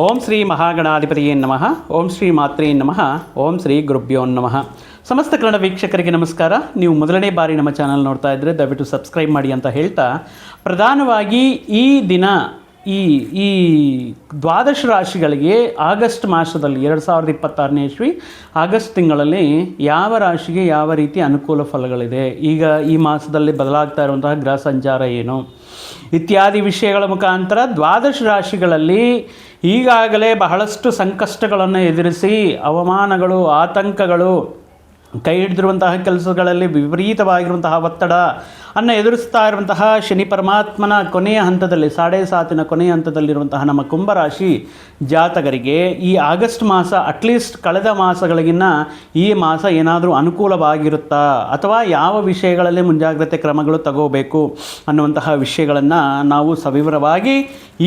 ಓಂ ಶ್ರೀ ಮಹಾಗಣಾಧಿಪತಿಯೇ ನಮಃ. ಓಂ ಶ್ರೀ ಮಾತ್ರೇ ನಮಃ. ಓಂ ಶ್ರೀ ಗುರುಭ್ಯೋ ನಮಃ. ಸಮಸ್ತ ಕನ್ನಡ ವೀಕ್ಷಕರಿಗೆ ನಮಸ್ಕಾರ. ನೀವು ಮೊದಲನೇ ಬಾರಿ ನಮ್ಮ ಚಾನಲ್ ನೋಡ್ತಾ ಇದ್ದರೆ ದಯವಿಟ್ಟು ಸಬ್ಸ್ಕ್ರೈಬ್ ಮಾಡಿ ಅಂತ ಹೇಳ್ತಾ, ಪ್ರಧಾನವಾಗಿ ಈ ದಿನ ಈ ದ್ವಾದಶ ರಾಶಿಗಳಿಗೆ ಆಗಸ್ಟ್ ಮಾಸದಲ್ಲಿ 2026ನೇ ಇಸ್ವಿ ಆಗಸ್ಟ್ ತಿಂಗಳಲ್ಲಿ ಯಾವ ರಾಶಿಗೆ ಯಾವ ರೀತಿ ಅನುಕೂಲ ಫಲಗಳಿದೆ, ಈಗ ಈ ಮಾಸದಲ್ಲಿ ಬದಲಾಗ್ತಾ ಇರುವಂತಹ ಗ್ರಹ ಸಂಚಾರ ಏನು ಇತ್ಯಾದಿ ವಿಷಯಗಳ ಮುಖಾಂತರ ದ್ವಾದಶ ರಾಶಿಗಳಲ್ಲಿ ಈಗಾಗಲೇ ಬಹಳಷ್ಟು ಸಂಕಷ್ಟಗಳನ್ನು ಎದುರಿಸಿ ಅವಮಾನಗಳು, ಆತಂಕಗಳು, ಕೈ ಹಿಡಿದಿರುವಂತಹ ಕೆಲಸಗಳಲ್ಲಿ ವಿಪರೀತವಾಗಿರುವಂತಹ ಒತ್ತಡ ಅನ್ನು ಎದುರಿಸ್ತಾ ಇರುವಂತಹ ಶನಿ ಪರಮಾತ್ಮನ ಕೊನೆಯ ಹಂತದಲ್ಲಿ 7.5 ಕೊನೆಯ ಹಂತದಲ್ಲಿರುವಂತಹ ನಮ್ಮ ಕುಂಭರಾಶಿ ಜಾತಕರಿಗೆ ಈ ಆಗಸ್ಟ್ ಮಾಸ ಅಟ್ಲೀಸ್ಟ್ ಕಳೆದ ಮಾಸಗಳಿಗಿನ್ನ ಈ ಮಾಸ ಏನಾದರೂ ಅನುಕೂಲವಾಗಿರುತ್ತಾ, ಅಥವಾ ಯಾವ ವಿಷಯಗಳಲ್ಲಿ ಮುಂಜಾಗ್ರತೆ ಕ್ರಮಗಳು ತಗೋಬೇಕು ಅನ್ನುವಂತಹ ವಿಷಯಗಳನ್ನು ನಾವು ಸವಿವರವಾಗಿ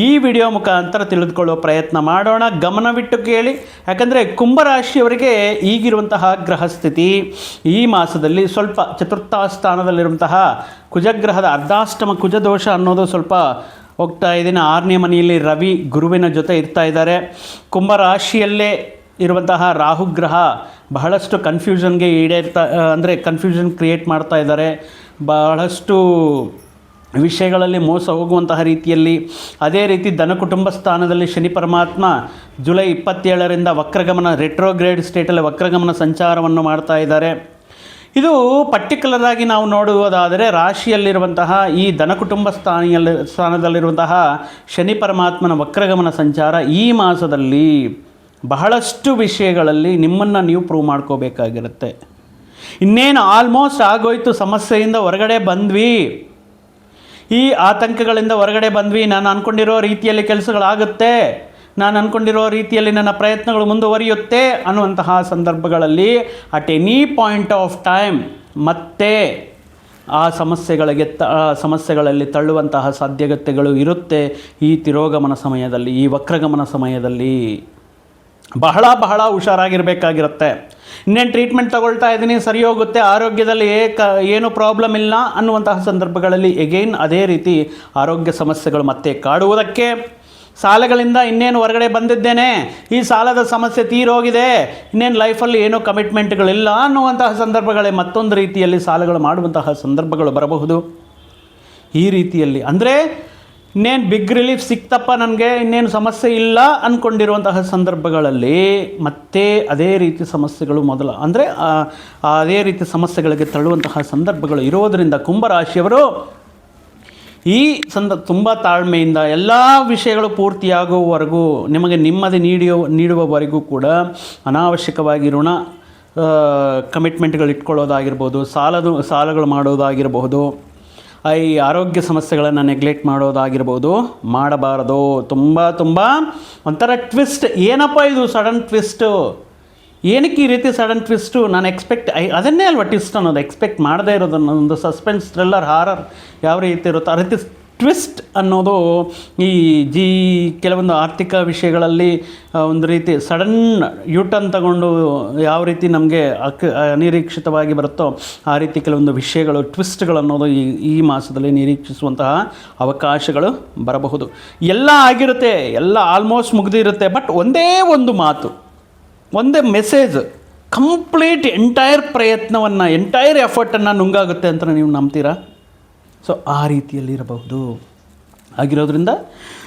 ಈ ವಿಡಿಯೋ ಮುಖಾಂತರ ತಿಳಿದುಕೊಳ್ಳುವ ಪ್ರಯತ್ನ ಮಾಡೋಣ. ಗಮನವಿಟ್ಟು ಕೇಳಿ, ಯಾಕಂದರೆ ಕುಂಭರಾಶಿಯವರಿಗೆ ಈಗಿರುವಂತಹ ಗ್ರಹ ಸ್ಥಿತಿ ಈ ಮಾಸದಲ್ಲಿ ಸ್ವಲ್ಪ ಚತುರ್ಥ ಸ್ಥಾನದಲ್ಲಿರುವಂತಹ ಕುಜಗ್ರಹದ ಅರ್ಧಾಷ್ಟಮ ಕುಜದೋಷ ಅನ್ನೋದು ಸ್ವಲ್ಪ ಹೋಗ್ತಾ ಇದ್ದೀನಿ. 6ನೇ ಮನೆಯಲ್ಲಿ ರವಿ ಗುರುವಿನ ಜೊತೆ ಇರ್ತಾ ಇದ್ದಾರೆ. ಕುಂಭರಾಶಿಯಲ್ಲೇ ಇರುವಂತಹ ರಾಹುಗ್ರಹ ಬಹಳಷ್ಟು ಕನ್ಫ್ಯೂಷನ್ಗೆ ಅಂದರೆ ಕನ್ಫ್ಯೂಷನ್ ಕ್ರಿಯೇಟ್ ಮಾಡ್ತಾ ಇದ್ದಾರೆ. ಬಹಳಷ್ಟು ವಿಷಯಗಳಲ್ಲಿ ಮೋಸ ಹೋಗುವಂತಹ ರೀತಿಯಲ್ಲಿ. ಅದೇ ರೀತಿ ಧನ ಕುಟುಂಬ ಸ್ಥಾನದಲ್ಲಿ ಶನಿ ಪರಮಾತ್ಮ ಜುಲೈ 27ರಿಂದ ವಕ್ರಗಮನ ರೆಟ್ರೋಗ್ರೇಡ್ ಸ್ಟೇಟಲ್ಲಿ ವಕ್ರಗಮನ ಸಂಚಾರವನ್ನು ಮಾಡ್ತಾ ಇದ್ದಾರೆ. ಇದು ಪರ್ಟಿಕ್ಯುಲರ್ ಆಗಿ ನಾವು ನೋಡುವುದಾದರೆ ರಾಶಿಯಲ್ಲಿರುವಂತಹ ಈ ಧನ ಕುಟುಂಬ ಸ್ಥಾನದಲ್ಲಿರುವಂತಹ ಶನಿ ಪರಮಾತ್ಮನ ವಕ್ರಗಮನ ಸಂಚಾರ ಈ ಮಾಸದಲ್ಲಿ ಬಹಳಷ್ಟು ವಿಷಯಗಳಲ್ಲಿ ನಿಮ್ಮನ್ನು ನೀವು ಪ್ರೂವ್ ಮಾಡ್ಕೋಬೇಕಾಗಿರುತ್ತೆ. ಇನ್ನೇನು ಆಲ್ಮೋಸ್ಟ್ ಆಗೋಯ್ತು, ಸಮಸ್ಯೆಯಿಂದ ಹೊರಗಡೆ ಬಂದ್ವಿ, ಈ ಆತಂಕಗಳಿಂದ ಹೊರಗಡೆ ಬಂದ್ವಿ, ನಾನು ಅಂದ್ಕೊಂಡಿರೋ ರೀತಿಯಲ್ಲಿ ಕೆಲಸಗಳಾಗುತ್ತೆ, ನಾನು ಅಂದ್ಕೊಂಡಿರೋ ರೀತಿಯಲ್ಲಿ ನನ್ನ ಪ್ರಯತ್ನಗಳು ಮುಂದುವರಿಯುತ್ತೆ ಅನ್ನುವಂತಹ ಸಂದರ್ಭಗಳಲ್ಲಿ at any point of time ಮತ್ತೆ ಆ ಸಮಸ್ಯೆಗಳಲ್ಲಿ ತಳ್ಳುವಂತಹ ಸಾಧ್ಯತೆಗಳು ಇರುತ್ತೆ. ಈ ತಿರೋಗಮನ ಸಮಯದಲ್ಲಿ, ಈ ವಕ್ರಗಮನ ಸಮಯದಲ್ಲಿ ಬಹಳ ಹುಷಾರಾಗಿರಬೇಕಾಗಿರುತ್ತೆ. ಇನ್ನೇನು ಟ್ರೀಟ್ಮೆಂಟ್ ತಗೊಳ್ತಾ ಇದ್ದೀನಿ, ಸರಿ ಹೋಗುತ್ತೆ, ಆರೋಗ್ಯದಲ್ಲಿ ಏನು ಪ್ರಾಬ್ಲಮ್ ಇಲ್ಲ ಅನ್ನುವಂತಹ ಸಂದರ್ಭಗಳಲ್ಲಿ ಎಗೈನ್ ಅದೇ ರೀತಿ ಆರೋಗ್ಯ ಸಮಸ್ಯೆಗಳು ಮತ್ತೆ ಕಾಡುವುದಕ್ಕೆ, ಸಾಲಗಳಿಂದ ಇನ್ನೇನು ಹೊರಗಡೆ ಬಂದಿದ್ದೇನೆ, ಈ ಸಾಲದ ಸಮಸ್ಯೆ ತೀರೋಗಿದೆ, ಇನ್ನೇನು ಲೈಫಲ್ಲಿ ಏನೋ ಕಮಿಟ್ಮೆಂಟ್ಗಳಿಲ್ಲ ಅನ್ನುವಂತಹ ಸಂದರ್ಭಗಳೇ ಮತ್ತೊಂದು ರೀತಿಯಲ್ಲಿ ಸಾಲಗಳು ಮಾಡುವಂತಹ ಸಂದರ್ಭಗಳು ಬರಬಹುದು. ಈ ರೀತಿಯಲ್ಲಿ ಅಂದರೆ ಇನ್ನೇನು ಬಿಗ್ ರಿಲೀಫ್ ಸಿಕ್ತಪ್ಪ, ನನಗೆ ಇನ್ನೇನು ಸಮಸ್ಯೆ ಇಲ್ಲ ಅಂದ್ಕೊಂಡಿರುವಂತಹ ಸಂದರ್ಭಗಳಲ್ಲಿ ಮತ್ತೆ ಅದೇ ರೀತಿ ಸಮಸ್ಯೆಗಳು ಅಂದರೆ ಅದೇ ರೀತಿ ಸಮಸ್ಯೆಗಳಿಗೆ ತಳ್ಳುವಂತಹ ಸಂದರ್ಭಗಳು ಇರೋದರಿಂದ ಕುಂಭರಾಶಿಯವರು ಈ ತುಂಬ ತಾಳ್ಮೆಯಿಂದ ಎಲ್ಲ ವಿಷಯಗಳು ಪೂರ್ತಿಯಾಗುವವರೆಗೂ, ನಿಮಗೆ ನೆಮ್ಮದಿ ನೀಡುವವರೆಗೂ ಕೂಡ ಅನಾವಶ್ಯಕವಾಗಿ ಋಣ ಕಮಿಟ್ಮೆಂಟ್ಗಳು ಇಟ್ಕೊಳ್ಳೋದಾಗಿರ್ಬೋದು, ಸಾಲಗಳು ಮಾಡೋದಾಗಿರಬಹುದು, ಈ ಆರೋಗ್ಯ ಸಮಸ್ಯೆಗಳನ್ನು ನೆಗ್ಲೆಕ್ಟ್ ಮಾಡೋದಾಗಿರ್ಬೋದು ಮಾಡಬಾರದು. ತುಂಬ ಒಂಥರ ಟ್ವಿಸ್ಟ್, ಏನಪ್ಪ ಇದು ಸಡನ್ ಟ್ವಿಸ್ಟು, ಏನಕ್ಕೆ ಈ ರೀತಿ ಸಡನ್ ಟ್ವಿಸ್ಟು, ನಾನು ಅದನ್ನೇ ಅಲ್ವ ಟ್ವಿಸ್ಟ್ ಅನ್ನೋದು, ಎಕ್ಸ್ಪೆಕ್ಟ್ ಮಾಡದೇ ಇರೋದನ್ನು. ಒಂದು ಸಸ್ಪೆನ್ಸ್ ಥ್ರಿಲ್ಲರ್ ಹಾರರ್ ಯಾವ ರೀತಿ ಇರುತ್ತೋ ಆ ರೀತಿ ಟ್ವಿಸ್ಟ್ ಅನ್ನೋದು ಈ ಕೆಲವೊಂದು ಆರ್ಥಿಕ ವಿಷಯಗಳಲ್ಲಿ ಒಂದು ರೀತಿ ಸಡನ್ ಯೂಟರ್ನ್ ತಗೊಂಡು ಯಾವ ರೀತಿ ನಮಗೆ ಅನಿರೀಕ್ಷಿತವಾಗಿ ಬರುತ್ತೋ ಆ ರೀತಿ ಕೆಲವೊಂದು ವಿಷಯಗಳು, ಟ್ವಿಸ್ಟ್ಗಳು ಅನ್ನೋದು ಈ ಮಾಸದಲ್ಲಿ ನಿರೀಕ್ಷಿಸುವಂತಹ ಅವಕಾಶಗಳು ಬರಬಹುದು. ಎಲ್ಲ ಆಗಿರುತ್ತೆ, ಎಲ್ಲ ಆಲ್ಮೋಸ್ಟ್ ಮುಗಿದಿರುತ್ತೆ, ಬಟ್ ಒಂದೇ ಒಂದು ಮಾತು, ಒಂದೇ ಮೆಸೇಜ್ ಕಂಪ್ಲೀಟ್ ಎಂಟೈರ್ ಪ್ರಯತ್ನವನ್ನು, ಎಂಟೈರ್ ಎಫರ್ಟನ್ನು ನುಂಗಾಗುತ್ತೆ ಅಂತ ನೀವು ನಂಬ್ತೀರಾ? ಸೊ ಆ ರೀತಿಯಲ್ಲಿ ಇರಬಹುದು. ಆಗಿರೋದ್ರಿಂದ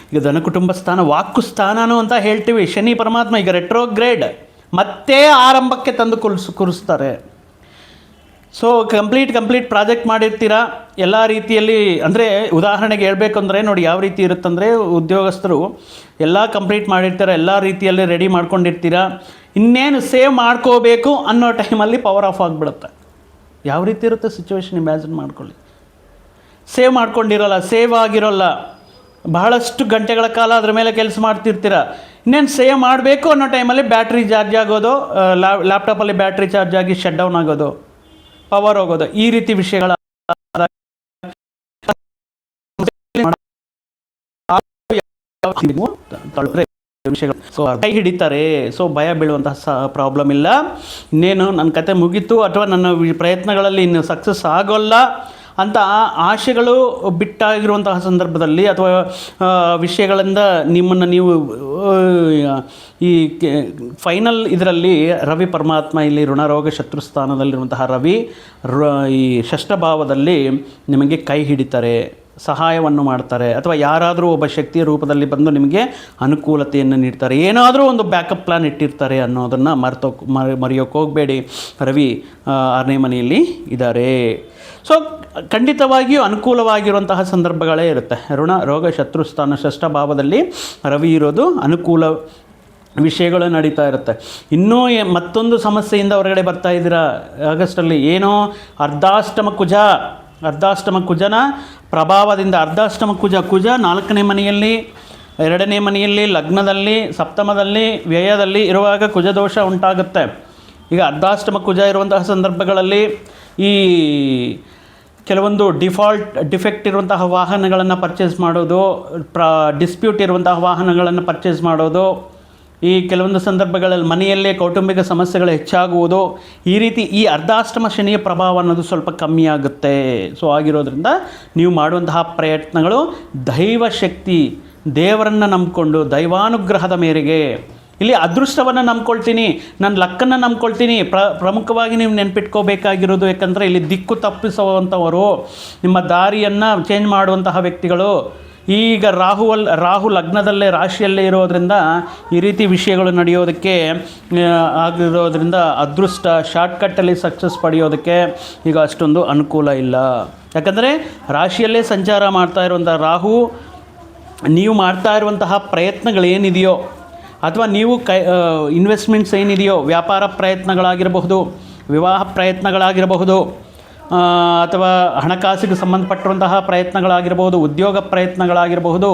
ಈಗ ಧನ ಕುಟುಂಬ ಸ್ಥಾನ ವಾಕ್ಕು ಸ್ಥಾನನೂ ಅಂತ ಹೇಳ್ತೀವಿ. ಶನಿ ಪರಮಾತ್ಮ ಈಗ ರೆಟ್ರೋಗ್ರೇಡ್ ಮತ್ತೆ ಆರಂಭಕ್ಕೆ ತಂದು ಕೂರಿಸ್ತಾರೆ. ಸೊ ಕಂಪ್ಲೀಟ್ ಪ್ರಾಜೆಕ್ಟ್ ಮಾಡಿರ್ತೀರಾ ಎಲ್ಲ ರೀತಿಯಲ್ಲಿ. ಅಂದರೆ ಉದಾಹರಣೆಗೆ ಹೇಳಬೇಕು ಅಂದರೆ ನೋಡಿ ಯಾವ ರೀತಿ ಇರುತ್ತಂದರೆ, ಉದ್ಯೋಗಸ್ಥರು ಎಲ್ಲ ಕಂಪ್ಲೀಟ್ ಮಾಡಿರ್ತಾರೆ, ಎಲ್ಲ ರೀತಿಯಲ್ಲಿ ರೆಡಿ ಮಾಡ್ಕೊಂಡಿರ್ತೀರ, ಇನ್ನೇನು ಸೇವ್ ಮಾಡ್ಕೋಬೇಕು ಅನ್ನೋ ಟೈಮಲ್ಲಿ ಪವರ್ ಆಫ್ ಆಗಿಬಿಡುತ್ತೆ. ಯಾವ ರೀತಿ ಇರುತ್ತೆ ಸಿಚುವೇಶನ್ ಇಮ್ಯಾಜಿನ್ ಮಾಡ್ಕೊಳ್ಳಿ. ಸೇವ್ ಮಾಡ್ಕೊಂಡಿರೋಲ್ಲ, ಸೇವ್ ಆಗಿರೋಲ್ಲ, ಬಹಳಷ್ಟು ಗಂಟೆಗಳ ಕಾಲ ಅದರ ಮೇಲೆ ಕೆಲಸ ಮಾಡ್ತಿರ್ತೀರ, ಇನ್ನೇನು ಸೇವ್ ಮಾಡಬೇಕು ಅನ್ನೋ ಟೈಮಲ್ಲಿ ಬ್ಯಾಟ್ರಿ ಚಾರ್ಜ್ ಆಗೋದು, ಲ್ಯಾಪ್ಟಾಪಲ್ಲಿ ಬ್ಯಾಟ್ರಿ ಚಾರ್ಜ್ ಆಗಿ ಶಟ್ ಡೌನ್ ಆಗೋದು, ಪವರ್ ಹೋಗೋದು, ಈ ರೀತಿ ವಿಷಯಗಳ ವಿಷಯಗಳು ಕೈ ಹಿಡಿತಾರೆ. ಸೊ ಭಯ ಬೀಳುವಂತಹ ಪ್ರಾಬ್ಲಮ್ ಇಲ್ಲ. ಇನ್ನೇನು ನನ್ನ ಕತೆ ಮುಗೀತು ಅಥವಾ ನನ್ನ ಪ್ರಯತ್ನಗಳಲ್ಲಿ ಇನ್ನು ಸಕ್ಸಸ್ ಆಗೋಲ್ಲ ಅಂತ ಆಶೆಗಳು ಬಿಟ್ಟಾಗಿರುವಂತಹ ಸಂದರ್ಭದಲ್ಲಿ ಅಥವಾ ವಿಷಯಗಳಿಂದ ನಿಮ್ಮನ್ನು ನೀವು ಈ ಫೈನಲ್ ಇದರಲ್ಲಿ ರವಿ ಪರಮಾತ್ಮ ಇಲ್ಲಿ ಋಣರೋಗ ಶತ್ರುಸ್ಥಾನದಲ್ಲಿರುವಂತಹ ರವಿ ಈ ಷಷ್ಠಭಾವದಲ್ಲಿ ನಿಮಗೆ ಕೈ ಹಿಡಿತಾರೆ, ಸಹಾಯವನ್ನು ಮಾಡ್ತಾರೆ, ಅಥವಾ ಯಾರಾದರೂ ಒಬ್ಬ ಶಕ್ತಿಯ ರೂಪದಲ್ಲಿ ಬಂದು ನಿಮಗೆ ಅನುಕೂಲತೆಯನ್ನು ನೀಡ್ತಾರೆ, ಏನಾದರೂ ಒಂದು ಬ್ಯಾಕಪ್ ಪ್ಲಾನ್ ಇಟ್ಟಿರ್ತಾರೆ ಅನ್ನೋದನ್ನು ಮರೆಯೋಕ್ಕೆ ಹೋಗಬೇಡಿ. ರವಿ 6ನೇ ಮನೆಯಲ್ಲಿ ಇದ್ದಾರೆ. ಸೊ ಖಂಡಿತವಾಗಿಯೂ ಅನುಕೂಲವಾಗಿರುವಂತಹ ಸಂದರ್ಭಗಳೇ ಇರುತ್ತೆ. ಋಣ ರೋಗ ಶತ್ರುಸ್ಥಾನ ಷಷ್ಠಭಾವದಲ್ಲಿ ರವಿ ಇರೋದು ಅನುಕೂಲ ವಿಷಯಗಳು ನಡೀತಾ ಇರುತ್ತೆ. ಇನ್ನೂ ಮತ್ತೊಂದು ಸಮಸ್ಯೆಯಿಂದ ಹೊರಗಡೆ ಬರ್ತಾ ಇದ್ದೀರಾ ಆಗಸ್ಟಲ್ಲಿ. ಏನೋ ಅರ್ಧಾಷ್ಟಮ ಕುಜನ ಪ್ರಭಾವದಿಂದ ಅರ್ಧಾಷ್ಟಮ ಕುಜ 4ನೇ ಮನೆಯಲ್ಲಿ, 2ನೇ ಮನೆಯಲ್ಲಿ, ಲಗ್ನದಲ್ಲಿ, ಸಪ್ತಮದಲ್ಲಿ, ವ್ಯಯದಲ್ಲಿ ಇರುವಾಗ ಕುಜದೋಷ ಉಂಟಾಗುತ್ತೆ. ಈಗ ಅರ್ಧಾಷ್ಟಮ ಕುಜ ಇರುವಂತಹ ಸಂದರ್ಭಗಳಲ್ಲಿ ಈ ಕೆಲವೊಂದು ಡಿಫೆಕ್ಟ್ ಇರುವಂತಹ ವಾಹನಗಳನ್ನು ಪರ್ಚೇಸ್ ಮಾಡೋದು, ಡಿಸ್ಪ್ಯೂಟ್ ಇರುವಂತಹ ವಾಹನಗಳನ್ನು ಪರ್ಚೇಸ್ ಮಾಡೋದು, ಈ ಕೆಲವೊಂದು ಸಂದರ್ಭಗಳಲ್ಲಿ ಮನೆಯಲ್ಲೇ ಕೌಟುಂಬಿಕ ಸಮಸ್ಯೆಗಳು ಹೆಚ್ಚಾಗುವುದು, ಈ ರೀತಿ ಈ ಅರ್ಧಾಷ್ಟಮ ಶನಿಯ ಪ್ರಭಾವ ಅನ್ನೋದು ಸ್ವಲ್ಪ ಕಮ್ಮಿ ಆಗುತ್ತೆ. ಸೊ ಆಗಿರೋದ್ರಿಂದ ನೀವು ಮಾಡುವಂತಹ ಪ್ರಯತ್ನಗಳು ದೈವ ಶಕ್ತಿ, ದೇವರನ್ನು ನಂಬಿಕೊಂಡು ದೈವಾನುಗ್ರಹದ ಮೇರೆಗೆ, ಇಲ್ಲಿ ಅದೃಷ್ಟವನ್ನು ನಂಬ್ಕೊಳ್ತೀನಿ, ನನ್ನ ಲಕ್ಕನ್ನು ನಂಬ್ಕೊಳ್ತೀನಿ. ಪ್ರಮುಖವಾಗಿ ನೀವು ನೆನ್ಪಿಟ್ಕೋಬೇಕಾಗಿರೋದು, ಯಾಕಂದರೆ ಇಲ್ಲಿ ದಿಕ್ಕು ತಪ್ಪಿಸುವಂಥವರು, ನಿಮ್ಮ ದಾರಿಯನ್ನು ಚೇಂಜ್ ಮಾಡುವಂತಹ ವ್ಯಕ್ತಿಗಳು. ಈಗ ರಾಹು ಲಗ್ನದಲ್ಲೇ ರಾಶಿಯಲ್ಲೇ ಇರೋದರಿಂದ ಈ ರೀತಿ ವಿಷಯಗಳು ನಡೆಯೋದಕ್ಕೆ ಆಗಿರೋದ್ರಿಂದ ಅದೃಷ್ಟ ಶಾರ್ಟ್ಕಟ್ಟಲ್ಲಿ ಸಕ್ಸಸ್ ಪಡೆಯೋದಕ್ಕೆ ಈಗ ಅಷ್ಟೊಂದು ಅನುಕೂಲ ಇಲ್ಲ. ಯಾಕಂದರೆ ರಾಶಿಯಲ್ಲೇ ಸಂಚಾರ ಮಾಡ್ತಾ ಇರುವಂಥ ರಾಹು ನೀವು ಮಾಡ್ತಾ ಇರುವಂತಹ ಪ್ರಯತ್ನಗಳೇನಿದೆಯೋ ಅಥವಾ ನೀವು ಇನ್ವೆಸ್ಟ್ಮೆಂಟ್ಸ್ ಏನಿದೆಯೋ, ವ್ಯಾಪಾರ ಪ್ರಯತ್ನಗಳಾಗಿರಬಹುದು, ವಿವಾಹ ಪ್ರಯತ್ನಗಳಾಗಿರಬಹುದು, ಅಥವಾ ಹಣಕಾಸಿಗೆ ಸಂಬಂಧಪಟ್ಟಿರುವಂತಹ ಪ್ರಯತ್ನಗಳಾಗಿರ್ಬೋದು, ಉದ್ಯೋಗ ಪ್ರಯತ್ನಗಳಾಗಿರಬಹುದು,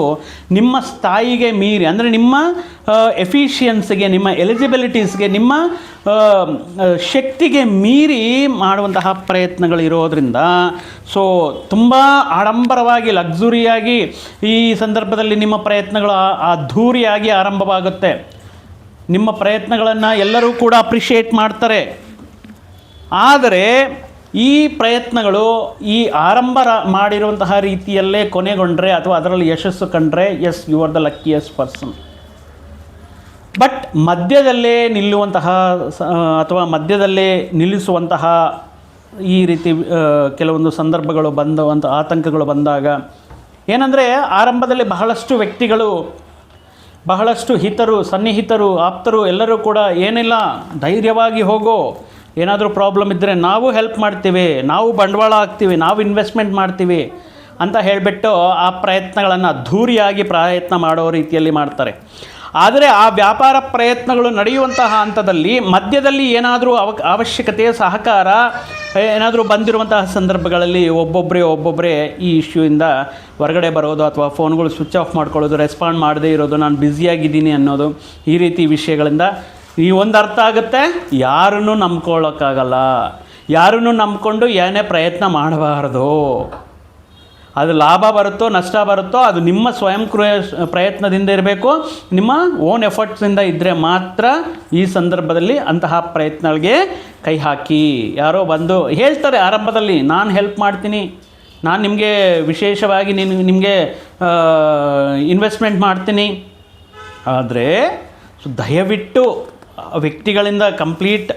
ನಿಮ್ಮ ಸ್ಥಾಯಿಗೆ ಮೀರಿ, ಅಂದರೆ ನಿಮ್ಮ ಎಫಿಷಿಯನ್ಸಿಗೆ, ನಿಮ್ಮ ಎಲಿಜಿಬಿಲಿಟೀಸ್ಗೆ, ನಿಮ್ಮ ಶಕ್ತಿಗೆ ಮೀರಿ ಮಾಡುವಂತಹ ಪ್ರಯತ್ನಗಳಿರೋದ್ರಿಂದ ಸೊ ತುಂಬ ಆಡಂಬರವಾಗಿ ಲಕ್ಸುರಿಯಾಗಿ ಈ ಸಂದರ್ಭದಲ್ಲಿ ನಿಮ್ಮ ಪ್ರಯತ್ನಗಳು ಅದ್ಧೂರಿಯಾಗಿ ಆರಂಭವಾಗುತ್ತೆ. ನಿಮ್ಮ ಪ್ರಯತ್ನಗಳನ್ನು ಎಲ್ಲರೂ ಕೂಡ ಅಪ್ರಿಷಿಯೇಟ್ ಮಾಡ್ತಾರೆ. ಆದರೆ ಈ ಪ್ರಯತ್ನಗಳು ಈ ಆರಂಭ ಮಾಡಿರುವಂತಹ ರೀತಿಯಲ್ಲೇ ಕೊನೆಗೊಂಡ್ರೆ ಅಥವಾ ಅದರಲ್ಲಿ ಯಶಸ್ಸು ಕಂಡ್ರೆ, yes you are the luckiest person. But ಮಧ್ಯದಲ್ಲೇ ನಿಲ್ಲುವಂತಹ ಅಥವಾ ಮಧ್ಯದಲ್ಲೇ ನಿಲ್ಲಿಸುವಂತಹ ಈ ರೀತಿ ಕೆಲವೊಂದು ಸಂದರ್ಭಗಳು ಬಂದಂಥ ಆತಂಕಗಳು ಬಂದಾಗ ಏನಂದರೆ, ಆರಂಭದಲ್ಲಿ ಬಹಳಷ್ಟು ವ್ಯಕ್ತಿಗಳು, ಬಹಳಷ್ಟು ಹಿತರು, ಸನ್ನಿಹಿತರು, ಆಪ್ತರು ಎಲ್ಲರೂ ಕೂಡ ಏನಿಲ್ಲ ಧೈರ್ಯವಾಗಿ ಹೋಗೋ, ಏನಾದರೂ ಪ್ರಾಬ್ಲಮ್ ಇದ್ದರೆ ನಾವು ಹೆಲ್ಪ್ ಮಾಡ್ತೀವಿ, ನಾವು ಬಂಡವಾಳ ಹಾಕ್ತೀವಿ, ನಾವು ಇನ್ವೆಸ್ಟ್ಮೆಂಟ್ ಮಾಡ್ತೀವಿ ಅಂತ ಹೇಳಿಬಿಟ್ಟು ಆ ಪ್ರಯತ್ನಗಳನ್ನು ಅದ್ಧೂರಿಯಾಗಿ ಪ್ರಯತ್ನ ಮಾಡೋ ರೀತಿಯಲ್ಲಿ ಮಾಡ್ತಾರೆ. ಆದರೆ ಆ ವ್ಯಾಪಾರ ಪ್ರಯತ್ನಗಳು ನಡೆಯುವಂತಹ ಹಂತದಲ್ಲಿ ಮಧ್ಯದಲ್ಲಿ ಏನಾದರೂ ಅವಶ್ಯಕತೆ, ಸಹಕಾರ ಏನಾದರೂ ಬಂದಿರುವಂತಹ ಸಂದರ್ಭಗಳಲ್ಲಿ ಒಬ್ಬೊಬ್ಬರೇ ಈ ಇಶ್ಯೂಯಿಂದ ಹೊರಗಡೆ ಬರೋದು, ಅಥವಾ ಫೋನ್ಗಳು ಸ್ವಿಚ್ ಆಫ್ ಮಾಡ್ಕೊಳ್ಳೋದು, ರೆಸ್ಪಾಂಡ್ ಮಾಡದೇ ಇರೋದು, ನಾನು ಬ್ಯುಸಿಯಾಗಿದ್ದೀನಿ ಅನ್ನೋದು, ಈ ರೀತಿ ವಿಷಯಗಳಿಂದ ಈ ಒಂದು ಅರ್ಥ ಆಗುತ್ತೆ, ಯಾರನ್ನೂ ನಂಬ್ಕೊಳ್ಳೋಕ್ಕಾಗಲ್ಲ. ಯಾರನ್ನೂ ನಂಬ್ಕೊಂಡು ಏನೇ ಪ್ರಯತ್ನ ಮಾಡಬಾರ್ದು. ಅದು ಲಾಭ ಬರುತ್ತೋ ನಷ್ಟ ಬರುತ್ತೋ ಅದು ನಿಮ್ಮ ಸ್ವಯಂ ಪ್ರಯತ್ನದಿಂದ ಇರಬೇಕು, ನಿಮ್ಮ ಓನ್ ಎಫರ್ಟ್ಸಿಂದ ಇದ್ದರೆ ಮಾತ್ರ ಈ ಸಂದರ್ಭದಲ್ಲಿ ಅಂತಹ ಪ್ರಯತ್ನಗಳಿಗೆ ಕೈ ಹಾಕಿ. ಯಾರೋ ಬಂದು ಹೇಳ್ತಾರೆ ಆರಂಭದಲ್ಲಿ, ನಾನು ಹೆಲ್ಪ್ ಮಾಡ್ತೀನಿ, ನಾನು ನಿಮಗೆ ವಿಶೇಷವಾಗಿ ನಿಮಗೆ ಇನ್ವೆಸ್ಟ್ಮೆಂಟ್ ಮಾಡ್ತೀನಿ. ಆದರೆ ದಯವಿಟ್ಟು ವ್ಯಕ್ತಿಗಳಿಂದ ಕಂಪ್ಲೀಟ್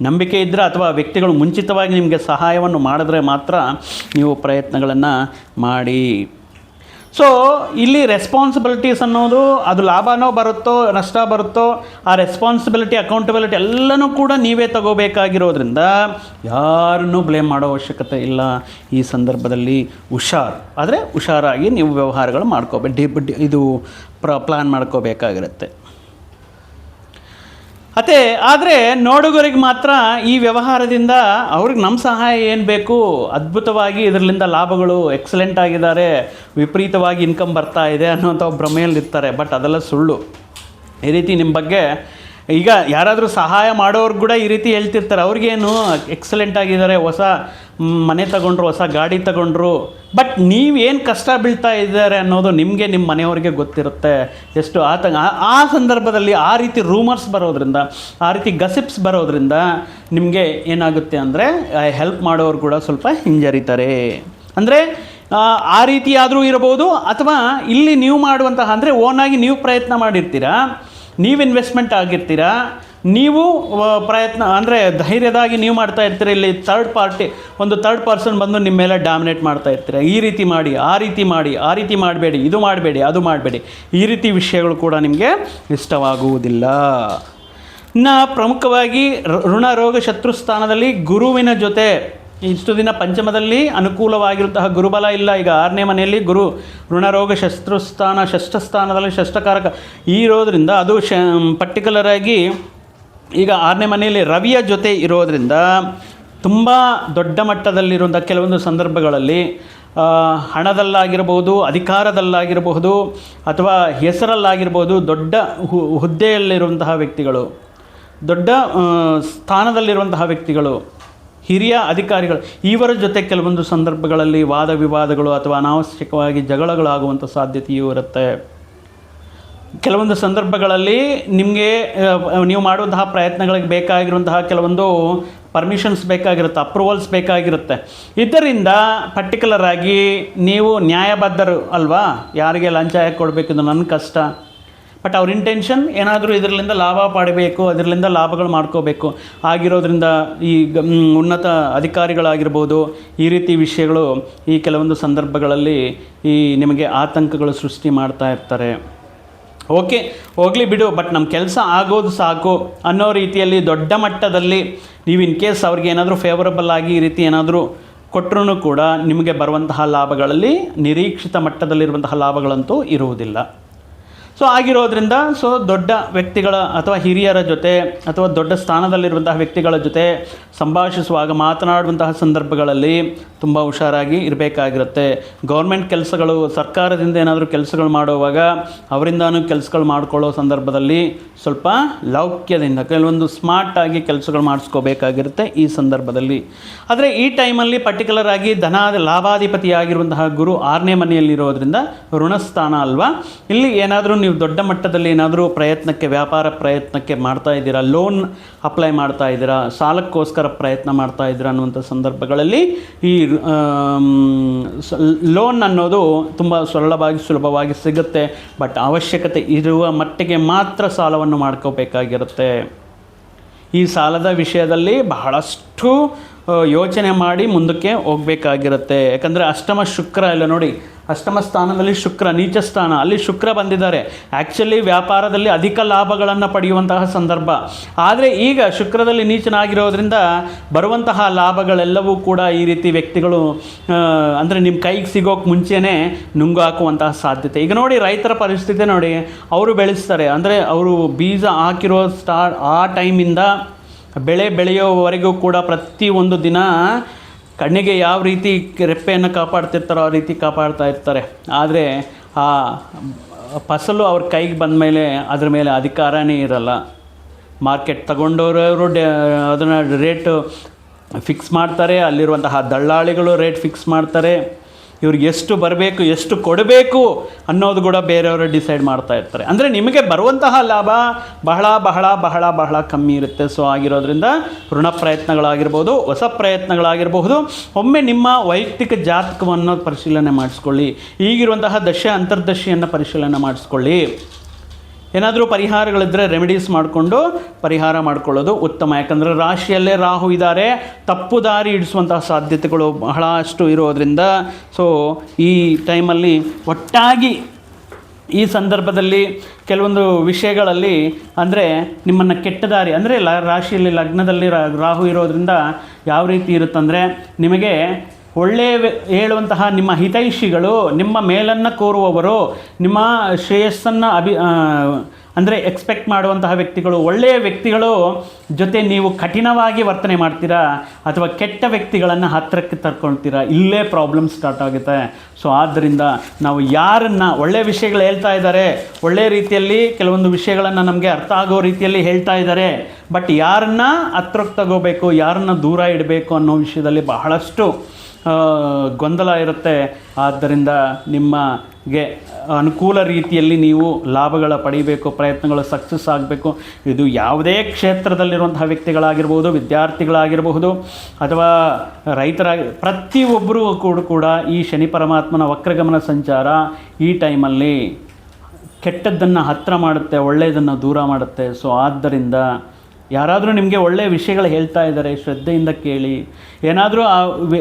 ನಂಬಿಕೆ ಇದ್ದರೆ ಅಥವಾ ವ್ಯಕ್ತಿಗಳು ಮುಂಚಿತವಾಗಿ ನಿಮಗೆ ಸಹಾಯವನ್ನು ಮಾಡಿದ್ರೆ ಮಾತ್ರ ನೀವು ಪ್ರಯತ್ನಗಳನ್ನು ಮಾಡಿ. ಸೊ ಇಲ್ಲಿ ರೆಸ್ಪಾನ್ಸಿಬಿಲಿಟೀಸ್ ಅನ್ನೋದು ಅದು ಲಾಭನೋ ಬರುತ್ತೋ ನಷ್ಟ ಬರುತ್ತೋ, ಆ ರೆಸ್ಪಾನ್ಸಿಬಿಲಿಟಿ ಅಕೌಂಟಬಿಲಿಟಿ ಎಲ್ಲನೂ ಕೂಡ ನೀವೇ ತಗೋಬೇಕಾಗಿರೋದ್ರಿಂದ ಯಾರನ್ನೂ ಬ್ಲೇಮ್ ಮಾಡೋ ಅವಶ್ಯಕತೆ ಇಲ್ಲ. ಈ ಸಂದರ್ಭದಲ್ಲಿ ಆದರೆ ಹುಷಾರಾಗಿ ನೀವು ವ್ಯವಹಾರಗಳು ಇದು ಪ್ಲಾನ್ ಮಾಡ್ಕೋಬೇಕಾಗಿರುತ್ತೆ. ಆದರೆ ನೋಡುಗರಿಗೆ ಮಾತ್ರ ಈ ವ್ಯವಹಾರದಿಂದ ಅವ್ರಿಗೆ ನಮ್ಮ ಸಹಾಯ ಏನು ಬೇಕು, ಅದ್ಭುತವಾಗಿ ಇದರಿಂದ ಲಾಭಗಳು ಎಕ್ಸಲೆಂಟ್ ಆಗಿದ್ದಾರೆ, ವಿಪರೀತವಾಗಿ ಇನ್ಕಮ್ ಬರ್ತಾ ಇದೆ ಅನ್ನೋಂಥ ಭ್ರಮೆಯಲ್ಲಿರ್ತಾರೆ. ಬಟ್ ಅದೆಲ್ಲ ಸುಳ್ಳು. ಈ ರೀತಿ ನಿಮ್ಮ ಬಗ್ಗೆ ಈಗ ಯಾರಾದರೂ ಸಹಾಯ ಮಾಡೋರು ಕೂಡ ಈ ರೀತಿ ಹೇಳ್ತಿರ್ತಾರೆ, ಅವ್ರಿಗೇನು ಎಕ್ಸಲೆಂಟ್ ಆಗಿದ್ದಾರೆ, ಹೊಸ ಮನೆ ತಗೊಂಡ್ರು, ಹೊಸ ಗಾಡಿ ತಗೊಂಡ್ರು, ಬಟ್ ನೀವೇನು ಕಷ್ಟ ಬೀಳ್ತಾ ಇದ್ದಾರೆ ಅನ್ನೋದು ನಿಮಗೆ ನಿಮ್ಮ ಮನೆಯವ್ರಿಗೆ ಗೊತ್ತಿರುತ್ತೆ. ಎಷ್ಟು ಆ ಸಂದರ್ಭದಲ್ಲಿ ಆ ರೀತಿ ರೂಮರ್ಸ್ ಬರೋದ್ರಿಂದ, ಆ ರೀತಿ ಗಸಿಪ್ಸ್ ಬರೋದ್ರಿಂದ ನಿಮಗೆ ಏನಾಗುತ್ತೆ ಅಂದರೆ ಹೆಲ್ಪ್ ಮಾಡೋರು ಕೂಡ ಸ್ವಲ್ಪ ಹಿಂಜರಿತಾರೆ. ಅಂದರೆ ಆ ರೀತಿಯಾದರೂ ಇರಬಹುದು, ಅಥವಾ ಇಲ್ಲಿ ನೀವು ಮಾಡುವಂತಹ ಅಂದರೆ ಓನಾಗಿ ನೀವು ಪ್ರಯತ್ನ ಮಾಡಿರ್ತೀರಾ, ನೀವು ಇನ್ವೆಸ್ಟ್ಮೆಂಟ್ ಆಗಿರ್ತೀರಾ, ನೀವು ಪ್ರಯತ್ನ ಅಂದರೆ ಧೈರ್ಯದಾಗಿ ನೀವು ಮಾಡ್ತಾ ಇರ್ತೀರ. ಇಲ್ಲಿ ಥರ್ಡ್ ಪರ್ಸನ್ ಬಂದು ನಿಮ್ಮ ಮೇಲೆ ಡಾಮಿನೇಟ್ ಮಾಡ್ತಾ ಇರ್ತೀರ. ಈ ರೀತಿ ಮಾಡಿ, ಆ ರೀತಿ ಮಾಡಿ, ಆ ರೀತಿ ಮಾಡಬೇಡಿ, ಇದು ಮಾಡಬೇಡಿ, ಅದು ಮಾಡಬೇಡಿ, ಈ ರೀತಿ ವಿಷಯಗಳು ಕೂಡ ನಿಮಗೆ ಇಷ್ಟವಾಗುವುದಿಲ್ಲ. ಇನ್ನು ಪ್ರಮುಖವಾಗಿ ಋಣ ರೋಗ ಶತ್ರು ಸ್ಥಾನದಲ್ಲಿ ಗುರುವಿನ ಜೊತೆ ಇಷ್ಟು ದಿನ ಪಂಚಮದಲ್ಲಿ ಅನುಕೂಲವಾಗಿರುವಂತಹ ಗುರುಬಲ ಇಲ್ಲ. ಈಗ 6ನೇ ಮನೆಯಲ್ಲಿ ಗುರು ಋಣರೋಗ ಶಸ್ತ್ರಸ್ಥಾನ ಷಷ್ಠಸ್ಥಾನದಲ್ಲಿ ಷಷ್ಠಕಾರಕ ಇರೋದ್ರಿಂದ ಅದು ಪರ್ಟಿಕ್ಯುಲರ್ ಆಗಿ ಈಗ 6ನೇ ಮನೆಯಲ್ಲಿ ರವಿಯ ಜೊತೆ ಇರೋದರಿಂದ ತುಂಬ ದೊಡ್ಡ ಮಟ್ಟದಲ್ಲಿರುವಂಥ ಕೆಲವೊಂದು ಸಂದರ್ಭಗಳಲ್ಲಿ ಹಣದಲ್ಲಾಗಿರ್ಬೋದು, ಅಧಿಕಾರದಲ್ಲಾಗಿರಬಹುದು, ಅಥವಾ ಹೆಸರಲ್ಲಾಗಿರ್ಬೋದು, ದೊಡ್ಡ ಹುದ್ದೆಯಲ್ಲಿರುವಂತಹ ವ್ಯಕ್ತಿಗಳು, ದೊಡ್ಡ ಸ್ಥಾನದಲ್ಲಿರುವಂತಹ ವ್ಯಕ್ತಿಗಳು, ಹಿರಿಯ ಅಧಿಕಾರಿಗಳು, ಇವರ ಜೊತೆ ಕೆಲವೊಂದು ಸಂದರ್ಭಗಳಲ್ಲಿ ವಾದ ವಿವಾದಗಳು ಅಥವಾ ಅನಾವಶ್ಯಕವಾಗಿ ಜಗಳಗಳಾಗುವಂಥ ಸಾಧ್ಯತೆಯೂ ಇರುತ್ತೆ. ಕೆಲವೊಂದು ಸಂದರ್ಭಗಳಲ್ಲಿ ನಿಮಗೆ ನೀವು ಮಾಡುವಂತಹ ಪ್ರಯತ್ನಗಳಿಗೆ ಬೇಕಾಗಿರುವಂತಹ ಕೆಲವೊಂದು ಪರ್ಮಿಷನ್ಸ್ ಬೇಕಾಗಿರುತ್ತೆ, ಅಪ್ರೂವಲ್ಸ್ ಬೇಕಾಗಿರುತ್ತೆ. ಇದರಿಂದ ಪರ್ಟಿಕ್ಯುಲರ್ ಆಗಿ ನೀವು ನ್ಯಾಯಬದ್ಧರು ಅಲ್ವಾ, ಯಾರಿಗೆ ಲಂಚ ಯಾಕೆ ಕೊಡಬೇಕು, ಇದು ನನ್ನ ಕಷ್ಟ, ಬಟ್ ಅವ್ರ ಇಂಟೆನ್ಷನ್ ಏನಾದರೂ ಇದರಿಂದ ಲಾಭ ಪಡಿಬೇಕು, ಅದರಿಂದ ಲಾಭಗಳು ಮಾಡ್ಕೋಬೇಕು ಆಗಿರೋದ್ರಿಂದ ಈ ಉನ್ನತ ಅಧಿಕಾರಿಗಳಾಗಿರ್ಬೋದು, ಈ ರೀತಿ ವಿಷಯಗಳು ಈ ಕೆಲವೊಂದು ಸಂದರ್ಭಗಳಲ್ಲಿ ಈ ನಿಮಗೆ ಆತಂಕಗಳು ಸೃಷ್ಟಿ ಮಾಡ್ತಾ ಇರ್ತಾರೆ. ಓಕೆ, ಹೋಗಲಿ ಬಿಡು, ಬಟ್ ನಮ್ಮ ಕೆಲಸ ಆಗೋದು ಸಾಕು ಅನ್ನೋ ರೀತಿಯಲ್ಲಿ ದೊಡ್ಡ ಮಟ್ಟದಲ್ಲಿ ನೀವು ಇನ್ ಕೇಸ್ ಅವ್ರಿಗೆ ಏನಾದರೂ ಫೇವರಬಲ್ ಆಗಿ ಈ ರೀತಿ ಏನಾದರೂ ಕೊಟ್ಟರೂ ಕೂಡ ನಿಮಗೆ ಬರುವಂತಹ ಲಾಭಗಳಲ್ಲಿ ನಿರೀಕ್ಷಿತ ಮಟ್ಟದಲ್ಲಿರುವಂತಹ ಲಾಭಗಳಂತೂ ಇರುವುದಿಲ್ಲ. ಸೊ ಆಗಿರೋದ್ರಿಂದ ದೊಡ್ಡ ವ್ಯಕ್ತಿಗಳ ಅಥವಾ ಹಿರಿಯರ ಜೊತೆ ಅಥವಾ ದೊಡ್ಡ ಸ್ಥಾನದಲ್ಲಿರುವಂತಹ ವ್ಯಕ್ತಿಗಳ ಜೊತೆ ಸಂಭಾಷಿಸುವಾಗ, ಮಾತನಾಡುವಂತಹ ಸಂದರ್ಭಗಳಲ್ಲಿ ತುಂಬ ಹುಷಾರಾಗಿ ಇರಬೇಕಾಗಿರುತ್ತೆ. ಗೌರ್ಮೆಂಟ್ ಕೆಲಸಗಳು, ಸರ್ಕಾರದಿಂದ ಏನಾದರೂ ಕೆಲಸಗಳು ಮಾಡುವಾಗ ಅವರಿಂದನೂ ಕೆಲಸಗಳು ಮಾಡಿಕೊಳ್ಳೋ ಸಂದರ್ಭದಲ್ಲಿ ಸ್ವಲ್ಪ ಲೌಕ್ಯದಿಂದ ಕೆಲವೊಂದು ಸ್ಮಾರ್ಟಾಗಿ ಕೆಲಸಗಳು ಮಾಡಿಸ್ಕೋಬೇಕಾಗಿರುತ್ತೆ ಈ ಸಂದರ್ಭದಲ್ಲಿ. ಆದರೆ ಈ ಟೈಮಲ್ಲಿ ಪರ್ಟಿಕ್ಯುಲರ್ ಆಗಿ ಲಾಭಾಧಿಪತಿಯಾಗಿರುವಂತಹ ಗುರು 6ನೇ ಮನೆಯಲ್ಲಿರೋದ್ರಿಂದ ಋಣಸ್ಥಾನ ಅಲ್ವಾ, ಇಲ್ಲಿ ಏನಾದರೂ ನೀವು ದೊಡ್ಡ ಮಟ್ಟದಲ್ಲಿ ಏನಾದರೂ ಪ್ರಯತ್ನಕ್ಕೆ, ವ್ಯಾಪಾರ ಪ್ರಯತ್ನಕ್ಕೆ ಮಾಡ್ತಾ ಇದ್ದೀರಾ, ಲೋನ್ ಅಪ್ಲೈ ಮಾಡ್ತಾ ಇದ್ದೀರಾ, ಸಾಲಕ್ಕೋಸ್ಕರ ಪ್ರಯತ್ನ ಮಾಡ್ತಾ ಇದ್ದೀರಾ ಅನ್ನುವಂಥ ಸಂದರ್ಭಗಳಲ್ಲಿ ಈ ಲೋನ್ ಅನ್ನೋದು ತುಂಬ ಸುಲಭವಾಗಿ ಸಿಗುತ್ತೆ. ಬಟ್ ಅವಶ್ಯಕತೆ ಇರುವ ಮಟ್ಟಿಗೆ ಮಾತ್ರ ಸಾಲವನ್ನು ಮಾಡ್ಕೋಬೇಕಾಗಿರುತ್ತೆ. ಈ ಸಾಲದ ವಿಷಯದಲ್ಲಿ ಬಹಳಷ್ಟು ಯೋಚನೆ ಮಾಡಿ ಮುಂದಕ್ಕೆ ಹೋಗಬೇಕಾಗಿರುತ್ತೆ. ಯಾಕಂದರೆ ಅಷ್ಟಮ ಶುಕ್ರ ಇಲ್ಲ ನೋಡಿ, ಅಷ್ಟಮ ಸ್ಥಾನದಲ್ಲಿ ಶುಕ್ರ, ನೀಚ ಸ್ಥಾನ, ಅಲ್ಲಿ ಶುಕ್ರ ಬಂದಿದ್ದಾರೆ. ಆ್ಯಕ್ಚುಲಿ ವ್ಯಾಪಾರದಲ್ಲಿ ಅಧಿಕ ಲಾಭಗಳನ್ನು ಪಡೆಯುವಂತಹ ಸಂದರ್ಭ. ಆದರೆ ಈಗ ಶುಕ್ರದಲ್ಲಿ ನೀಚನಾಗಿರೋದ್ರಿಂದ ಬರುವಂತಹ ಲಾಭಗಳೆಲ್ಲವೂ ಕೂಡ ಈ ರೀತಿ ವ್ಯಕ್ತಿಗಳು ಅಂದರೆ ನಿಮ್ಮ ಕೈಗೆ ಸಿಗೋಕ್ಕೆ ಮುಂಚೆನೇ ನುಂಗು ಹಾಕುವಂತಹ ಸಾಧ್ಯತೆ. ಈಗ ನೋಡಿ ರೈತರ ಪರಿಸ್ಥಿತಿ ನೋಡಿ, ಅವರು ಬೆಳೆಸ್ತಾರೆ, ಅಂದರೆ ಅವರು ಬೀಜ ಹಾಕಿರೋ ಆ ಟೈಮಿಂದ ಬೆಳೆ ಬೆಳೆಯೋವರೆಗೂ ಕೂಡ ಪ್ರತಿಯೊಂದು ದಿನ ಕಣ್ಣಿಗೆ ಯಾವ ರೀತಿ ರೆಪ್ಪೆಯನ್ನು ಕಾಪಾಡ್ತಿರ್ತಾರೋ ಆ ರೀತಿ ಕಾಪಾಡ್ತಾ ಇರ್ತಾರೆ. ಆದರೆ ಆ ಫಸಲು ಅವ್ರ ಕೈಗೆ ಬಂದ ಮೇಲೆ ಅದ್ರ ಮೇಲೆ ಅಧಿಕಾರನೇ ಇರಲ್ಲ. ಮಾರ್ಕೆಟ್ ತಗೊಂಡವರು ಅದನ್ನು ರೇಟು ಫಿಕ್ಸ್ ಮಾಡ್ತಾರೆ, ಅಲ್ಲಿರುವಂತಹ ದಳ್ಳಾಳಿಗಳು ರೇಟ್ ಫಿಕ್ಸ್ ಮಾಡ್ತಾರೆ, ಇವ್ರಿಗೆ ಎಷ್ಟು ಬರಬೇಕು, ಎಷ್ಟು ಕೊಡಬೇಕು ಅನ್ನೋದು ಕೂಡ ಬೇರೆಯವರು ಡಿಸೈಡ್ ಮಾಡ್ತಾ ಇರ್ತಾರೆ. ಅಂದರೆ ನಿಮಗೆ ಬರುವಂತಹ ಲಾಭ ಬಹಳ ಬಹಳ ಬಹಳ ಬಹಳ ಕಮ್ಮಿ ಇರುತ್ತೆ. ಸೊ ಆಗಿರೋದ್ರಿಂದ ಋಣ ಪ್ರಯತ್ನಗಳಾಗಿರ್ಬೋದು, ಹೊಸ ಪ್ರಯತ್ನಗಳಾಗಿರಬಹುದು, ಒಮ್ಮೆ ನಿಮ್ಮ ವೈಯಕ್ತಿಕ ಜಾತಕವನ್ನು ಪರಿಶೀಲನೆ ಮಾಡಿಸ್ಕೊಳ್ಳಿ. ಈಗಿರುವಂತಹ ದಶೆ ಅಂತರ್ದಶೆಯನ್ನು ಪರಿಶೀಲನೆ ಮಾಡಿಸ್ಕೊಳ್ಳಿ. ಏನಾದರೂ ಪರಿಹಾರಗಳಿದ್ದರೆ ರೆಮಿಡೀಸ್ ಮಾಡಿಕೊಂಡು ಪರಿಹಾರ ಮಾಡ್ಕೊಳ್ಳೋದು ಉತ್ತಮ. ಯಾಕಂದರೆ ರಾಶಿಯಲ್ಲೇ ರಾಹು ಇದ್ದಾರೆ, ತಪ್ಪು ದಾರಿ ಹಿಡಿಸುವಂತಹ ಸಾಧ್ಯತೆಗಳು ಬಹಳಷ್ಟು ಇರೋದರಿಂದ ಈ ಟೈಮಲ್ಲಿ ಒಟ್ಟಾಗಿ ಈ ಸಂದರ್ಭದಲ್ಲಿ ಕೆಲವೊಂದು ವಿಷಯಗಳಲ್ಲಿ ಅಂದರೆ ನಿಮ್ಮನ್ನು ಕೆಟ್ಟ ದಾರಿ, ಅಂದರೆ ರಾಶಿಯಲ್ಲಿ ಲಗ್ನದಲ್ಲಿ ರಾಹು ಇರೋದರಿಂದ ಯಾವ ರೀತಿ ಇರುತ್ತಂದರೆ, ನಿಮಗೆ ಒಳ್ಳೆಯ ಹೇಳುವಂತಹ ನಿಮ್ಮ ಹಿತೈಷಿಗಳು, ನಿಮ್ಮ ಮೇಲನ್ನು ಕೋರುವವರು, ನಿಮ್ಮ ಶ್ರೇಯಸ್ಸನ್ನು ಅಂದರೆ ಎಕ್ಸ್ಪೆಕ್ಟ್ ಮಾಡುವಂತಹ ವ್ಯಕ್ತಿಗಳು, ಒಳ್ಳೆಯ ವ್ಯಕ್ತಿಗಳು ಜೊತೆ ನೀವು ಕಠಿಣವಾಗಿ ವರ್ತನೆ ಮಾಡ್ತೀರಾ ಅಥವಾ ಕೆಟ್ಟ ವ್ಯಕ್ತಿಗಳನ್ನು ಹತ್ತಿರಕ್ಕೆ ತರ್ಕೊಳ್ತೀರಾ, ಇಲ್ಲೇ ಪ್ರಾಬ್ಲಮ್ ಸ್ಟಾರ್ಟ್ ಆಗುತ್ತೆ. ಸೊ ಆದ್ದರಿಂದ ನಾವು ಯಾರನ್ನು ಒಳ್ಳೆಯ ವಿಷಯಗಳು ಹೇಳ್ತಾ ಇದ್ದಾರೆ, ಒಳ್ಳೆಯ ರೀತಿಯಲ್ಲಿ ಕೆಲವೊಂದು ವಿಷಯಗಳನ್ನು ನಮಗೆ ಅರ್ಥ ಆಗೋ ರೀತಿಯಲ್ಲಿ ಹೇಳ್ತಾ ಇದ್ದಾರೆ, ಬಟ್ ಯಾರನ್ನು ಹತ್ರಕ್ಕೆ ತಗೋಬೇಕು, ಯಾರನ್ನು ದೂರ ಇಡಬೇಕು ಅನ್ನೋ ವಿಷಯದಲ್ಲಿ ಬಹಳಷ್ಟು ಗೊಂದಲ ಇರುತ್ತೆ. ಆದ್ದರಿಂದ ನಿಮ್ಮ ಗೆ ಅನುಕೂಲ ರೀತಿಯಲ್ಲಿ ನೀವು ಲಾಭಗಳ ಪಡಿಬೇಕು, ಪ್ರಯತ್ನಗಳು ಸಕ್ಸಸ್ ಆಗಬೇಕು. ಇದು ಯಾವುದೇ ಕ್ಷೇತ್ರದಲ್ಲಿರುವಂತಹ ವ್ಯಕ್ತಿಗಳಾಗಿರ್ಬೋದು, ವಿದ್ಯಾರ್ಥಿಗಳಾಗಿರಬಹುದು, ಅಥವಾ ರೈತರಾಗಿ ಪ್ರತಿಯೊಬ್ಬರೂ ಕೂಡ ಈ ಶನಿ ಪರಮಾತ್ಮನ ವಕ್ರಗಮನ ಸಂಚಾರ ಈ ಟೈಮಲ್ಲಿ ಕೆಟ್ಟದ್ದನ್ನು ಹತ್ತಿರ ಮಾಡುತ್ತೆ, ಒಳ್ಳೆಯದನ್ನು ದೂರ ಮಾಡುತ್ತೆ. ಸೊ ಆದ್ದರಿಂದ ಯಾರಾದರೂ ನಿಮಗೆ ಒಳ್ಳೆಯ ವಿಷಯಗಳು ಹೇಳ್ತಾ ಇದ್ದಾರೆ, ಶ್ರದ್ಧೆಯಿಂದ ಕೇಳಿ. ಏನಾದರೂ ಆ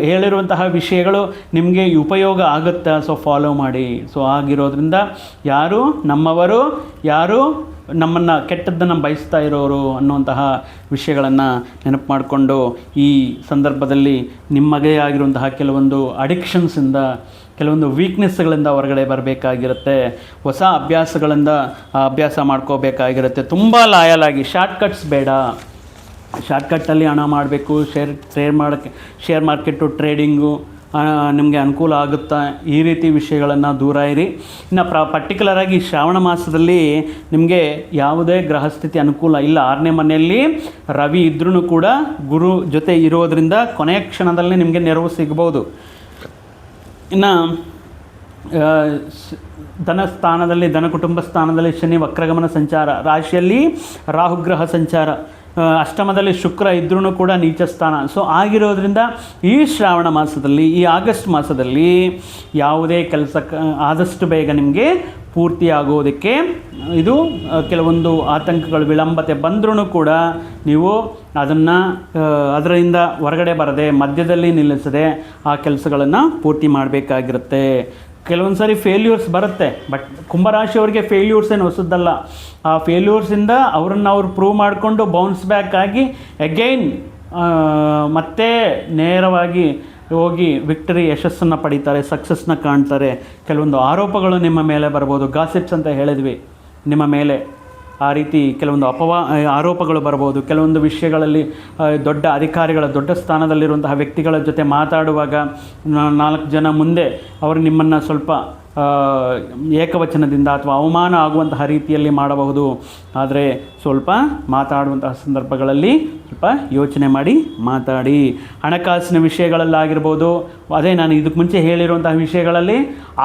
ಹೇಳಿರುವಂತಹ ವಿಷಯಗಳು ನಿಮಗೆ ಉಪಯೋಗ ಆಗುತ್ತಾ, ಸೊ ಫಾಲೋ ಮಾಡಿ. ಸೊ ಆಗಿರೋದ್ರಿಂದ ಯಾರು ನಮ್ಮವರು, ಯಾರು ನಮ್ಮನ್ನು ಕೆಟ್ಟದ್ದನ್ನು ಬಯಸ್ತಾ ಇರೋರು ಅನ್ನುವಂತಹ ವಿಷಯಗಳನ್ನು ನೆನಪು ಮಾಡಿಕೊಂಡು ಈ ಸಂದರ್ಭದಲ್ಲಿ ನಿಮ್ಮದೇ ಆಗಿರುವಂತಹ ಕೆಲವೊಂದು ಅಡಿಕ್ಷನ್ಸಿಂದ, ಕೆಲವೊಂದು ವೀಕ್ನೆಸ್ಗಳಿಂದ ಹೊರಗಡೆ ಬರಬೇಕಾಗಿರುತ್ತೆ. ಹೊಸ ಅಭ್ಯಾಸಗಳಿಂದ ಅಭ್ಯಾಸ ಮಾಡ್ಕೋಬೇಕಾಗಿರುತ್ತೆ. ತುಂಬ ಲಾಯಲಾಗಿ, ಶಾರ್ಟ್ಕಟ್ಸ್ ಬೇಡ. ಶಾರ್ಟ್ಕಟ್ಟಲ್ಲಿ ಹಣ ಮಾಡಬೇಕು, ಶೇರ್ ಮಾರ್ಕೆಟು, ಟ್ರೇಡಿಂಗು ನಿಮಗೆ ಅನುಕೂಲ ಆಗುತ್ತಾ, ಈ ರೀತಿ ವಿಷಯಗಳನ್ನು ದೂರ ಇರಿ. ಇನ್ನು ಪರ್ಟಿಕ್ಯುಲರಾಗಿ ಶ್ರಾವಣ ಮಾಸದಲ್ಲಿ ನಿಮಗೆ ಯಾವುದೇ ಗ್ರಹಸ್ಥಿತಿ ಅನುಕೂಲ ಇಲ್ಲ. 6ನೇ ಮನೆಯಲ್ಲಿ ರವಿ ಇದ್ರೂ ಕೂಡ ಗುರು ಜೊತೆ ಇರೋದರಿಂದ ಕೊನೆಯ ಕ್ಷಣದಲ್ಲಿ ನಿಮಗೆ ನೆರವು ಸಿಗ್ಬೋದು. ಇನ್ನು ಧನಸ್ಥಾನದಲ್ಲಿ, ಧನ ಕುಟುಂಬ ಸ್ಥಾನದಲ್ಲಿ ಶನಿ ವಕ್ರಗಮನ ಸಂಚಾರ, ರಾಶಿಯಲ್ಲಿ ರಾಹುಗ್ರಹ ಸಂಚಾರ, ಅಷ್ಟಮದಲ್ಲಿ ಶುಕ್ರ ಇದ್ರೂ ಕೂಡ ನೀಚ ಸ್ಥಾನ. ಸೊ ಆಗಿರೋದ್ರಿಂದ ಈ ಶ್ರಾವಣ ಮಾಸದಲ್ಲಿ, ಈ ಆಗಸ್ಟ್ ಮಾಸದಲ್ಲಿ ಯಾವುದೇ ಕೆಲಸಕ್ಕೆ ಆದಷ್ಟು ಬೇಗ ನಿಮಗೆ ಪೂರ್ತಿಯಾಗೋದಕ್ಕೆ ಇದು ಕೆಲವೊಂದು ಆತಂಕಗಳು, ವಿಳಂಬತೆ ಬಂದ್ರೂ ಕೂಡ ನೀವು ಅದರಿಂದ ಹೊರಗಡೆ ಬರದೆ, ಮಧ್ಯದಲ್ಲಿ ನಿಲ್ಲಿಸದೆ ಆ ಕೆಲಸಗಳನ್ನು ಪೂರ್ತಿ ಮಾಡಬೇಕಾಗಿರುತ್ತೆ. ಕೆಲವೊಂದು ಸಾರಿ ಫೇಲ್ಯೂರ್ಸ್ ಬರುತ್ತೆ, ಬಟ್ ಕುಂಭರಾಶಿಯವರಿಗೆ ಫೇಲ್ಯೂರ್ಸ್ ಏನು ಹೊಸದಲ್ಲ. ಆ ಫೇಲ್ಯೂರ್ಸಿಂದ ಅವ್ರು ಪ್ರೂವ್ ಮಾಡಿಕೊಂಡು ಬೌನ್ಸ್ ಬ್ಯಾಕ್ ಆಗಿ ಅಗೈನ್ ಮತ್ತೆ ನೇರವಾಗಿ ಹೋಗಿ ವಿಕ್ಟರಿ, ಯಶಸ್ಸನ್ನು ಪಡೀತಾರೆ, ಸಕ್ಸಸ್ನ ಕಾಣ್ತಾರೆ. ಕೆಲವೊಂದು ಆರೋಪಗಳು ನಿಮ್ಮ ಮೇಲೆ ಬರ್ಬೋದು, ಗಾಸಿಪ್ಸ್ ಅಂತ ಹೇಳಿದ್ವಿ ನಿಮ್ಮ ಮೇಲೆ. ಆ ರೀತಿ ಕೆಲವೊಂದು ಆರೋಪಗಳು ಬರ್ಬೋದು. ಕೆಲವೊಂದು ವಿಷಯಗಳಲ್ಲಿ ದೊಡ್ಡ ಅಧಿಕಾರಿಗಳ, ದೊಡ್ಡ ಸ್ಥಾನದಲ್ಲಿರುವಂತಹ ವ್ಯಕ್ತಿಗಳ ಜೊತೆ ಮಾತಾಡುವಾಗ 4 ಜನ ಮುಂದೆ ಅವರು ನಿಮ್ಮನ್ನು ಸ್ವಲ್ಪ ಏಕವಚನದಿಂದ ಅಥವಾ ಅವಮಾನ ಆಗುವಂತಹ ರೀತಿಯಲ್ಲಿ ಮಾಡಬಹುದು. ಆದರೆ ಸ್ವಲ್ಪ ಮಾತಾಡುವಂತಹ ಸಂದರ್ಭಗಳಲ್ಲಿ ಸ್ವಲ್ಪ ಯೋಚನೆ ಮಾಡಿ ಮಾತಾಡಿ. ಹಣಕಾಸಿನ ವಿಷಯಗಳಲ್ಲಾಗಿರ್ಬೋದು, ಅದೇ ನಾನು ಇದಕ್ಕೆ ಮುಂಚೆ ಹೇಳಿರುವಂತಹ ವಿಷಯಗಳಲ್ಲಿ